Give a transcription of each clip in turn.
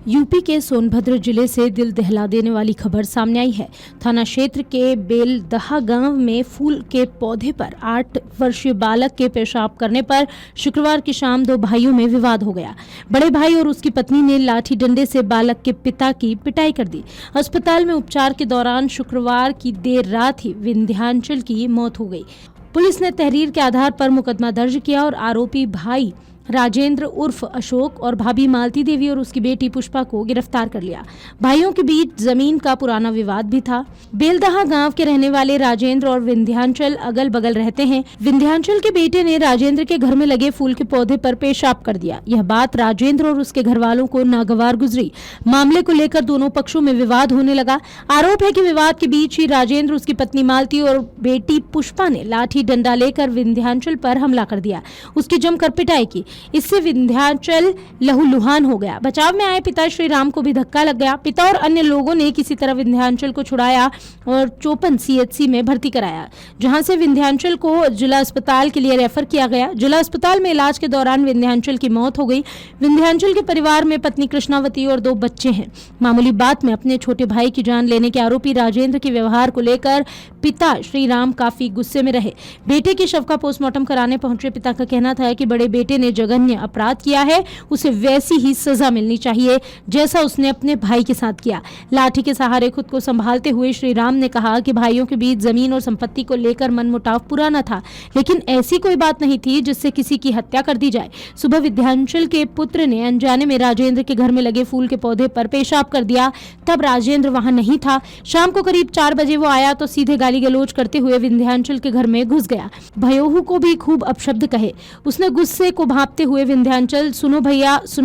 UP के सोनभद्र जिले से दिल दहला देने वाली खबर सामने आई है। थाना क्षेत्र के बेलदहा गांव में फूल के पौधे पर 8 वर्षीय बालक के पेशाब करने पर शुक्रवार की शाम 2 भाइयों में विवाद हो गया। बड़े भाई और उसकी पत्नी ने लाठी डंडे से बालक के पिता की पिटाई कर दी। अस्पताल में उपचार के दौरान शुक्रवार की देर रात ही विंध्याचल की मौत हो गई। पुलिस ने तहरीर के आधार पर मुकदमा दर्ज किया और आरोपी भाई राजेंद्र उर्फ अशोक और भाभी मालती देवी और उसकी बेटी पुष्पा को गिरफ्तार कर लिया। भाइयों के बीच जमीन का पुराना विवाद भी था। बेलदहा गांव के रहने वाले राजेंद्र और विंध्याचल अगल बगल रहते हैं। विंध्याचल के बेटे ने राजेंद्र के घर में लगे फूल के पौधे पर पेशाब कर दिया। यह बात राजेंद्र और उसके घर वालों को नागवार गुजरी। मामले को लेकर दोनों पक्षों में विवाद होने लगा। आरोप है कि विवाद के बीच ही राजेंद्र, उसकी पत्नी मालती और बेटी पुष्पा ने लाठी डंडा लेकर विंध्याचल पर हमला कर दिया। उसकी जमकर पिटाई की। इससे विंध्याचल लहूलुहान हो गया। बचाव में आए पिता श्री राम को भी धक्का लग गया। पिता और अन्य लोगों ने किसी तरह विंध्याचल को छुड़ाया और चोपन सीएचसी में भर्ती कराया, जहां से विंध्याचल को जिला अस्पताल के लिए रेफर किया गया। जिला अस्पताल में इलाज के दौरान विंध्याचल की मौत हो गई। विंध्याचल के परिवार में पत्नी कृष्णावती और 2 बच्चे हैं। मामूली बात में अपने छोटे भाई की जान लेने के आरोपी राजेंद्र के व्यवहार को लेकर पिता श्री राम काफी गुस्से में रहे। बेटे के शव का पोस्टमार्टम कराने पहुंचे पिता का कहना था कि बड़े बेटे ने जघन्य अपराध किया है, उसे वैसी ही सजा मिलनी चाहिए जैसा उसने अपने भाई के साथ किया। लाठी के सहारे खुद को संभालते हुए श्री राम ने कहा कि भाइयों के बीच जमीन और संपत्ति को लेकर मनमुटाव पुराना था, लेकिन ऐसी कोई बात नहीं थी जिससे किसी की हत्या कर दी जाए। सुबह विंध्याचल के पुत्र ने अनजाने में राजेंद्र के घर में लगे फूल के पौधे पर पेशाब कर दिया। तब राजेंद्र वहां नहीं था। शाम को करीब 4 बजे वो आया तो सीधे गाली गलौज करते हुए विंध्याचल के घर में घुस गया। भयोहू को भी खूब अपशब्द कहे। उसने गुस्से को भांपते हुए विंध्याचल सुनो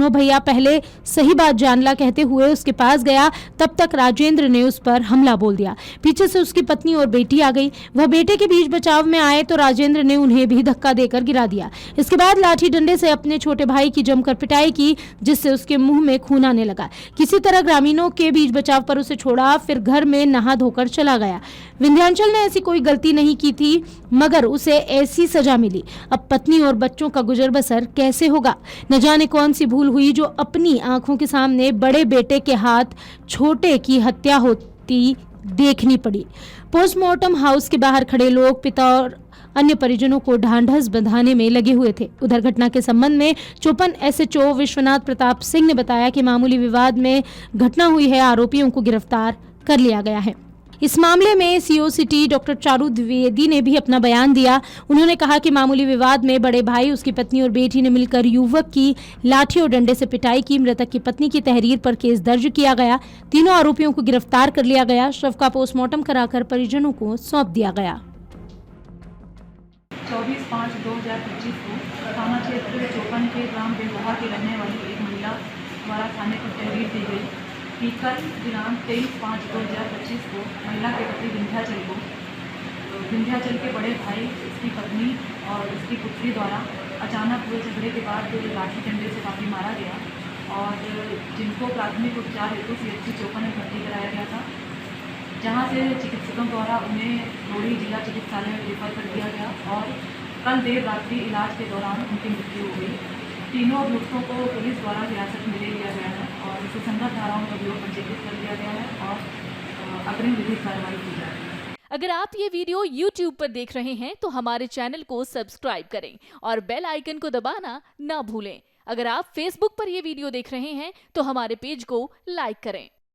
भैया पहले सही बात जान ला कहते हुए उसके पास गया। तब तक राजेंद्र ने उस पर हमला बोल दिया। पीछे से उसकी पत्नी और बेटी आ गई। वह बेटे के बीच बचाव में आए तो राजेंद्र ने उन्हें भी धक्का देकर गिरा दिया। इसके बाद लाठी डंडे से अपने छोटे भाई की जमकर पिटाई की, जिससे उसके मुंह में खून आने लगा। किसी तरह ग्रामीणों के बीच बचाव पर उसे छोड़ा, फिर घर में नहा धोकर चला गया। विंध्याचल ने ऐसी कोई गलती नहीं की थी, मगर उसे ऐसी सजा मिली। अब पत्नी और बच्चों का गुजर बसर कैसे होगा? न जाने कौन सी भूल हुई जो अपनी आंखों के सामने बड़े बेटे के हाथ छोटे की हत्या होती देखनी पड़ी। पोस्टमार्टम हाउस के बाहर खड़े लोग पिता और अन्य परिजनों को ढांढस बंधाने में लगे हुए थे। उधर घटना के संबंध में चोपन एसएचओ विश्वनाथ प्रताप सिंह ने बताया कि मामूली विवाद में घटना हुई है। आरोपियों को गिरफ्तार कर लिया गया है। इस मामले में CO city doctor Charu Dwivedi ने भी अपना बयान दिया। उन्होंने कहा कि मामूली विवाद में बड़े भाई, उसकी पत्नी और बेटी ने मिलकर युवक की लाठी और डंडे से पिटाई की। मृतक की पत्नी की तहरीर पर केस दर्ज किया गया। तीनों आरोपियों को गिरफ्तार कर लिया गया। शव का पोस्टमार्टम कराकर परिजनों को सौंप दिया गया। 24/5/2025 को थाना क्षेत्र चोपन के ग्राम बेलदहा की रहने वाली एक महिला द्वारा थाने को तहरीर दी गई कि कल दिनांक 23/5/2025 को महिला के पति विंध्याचल के बड़े भाई, इसकी पत्नी और इसकी पुत्री द्वारा अचानक हुए झगड़े के बाद लाठी डंडे से काफ़ी मारा गया और जिनको प्राथमिक उपचार हेतु सीएचसी चोपन में भर्ती कराया गया था, जहां से चिकित्सकों द्वारा उन्हें रोड़ी जिला चिकित्सालय में रेफर कर दिया गया और कल देर रात्रि इलाज के दौरान उनकी मृत्यु हो गई। तीनों अभियुक्तों को पुलिस द्वारा हिरासत में ले लिया गया है और सुसंगत धाराओं में अभियोग पंजीकृत कर दिया गया है और अग्रिम विधिक कार्रवाई की जा रही है। अगर आप ये वीडियो YouTube पर देख रहे हैं तो हमारे चैनल को सब्सक्राइब करें और बेल आइकन को दबाना ना भूलें। अगर आप Facebook पर ये वीडियो देख रहे हैं तो हमारे पेज को लाइक करें।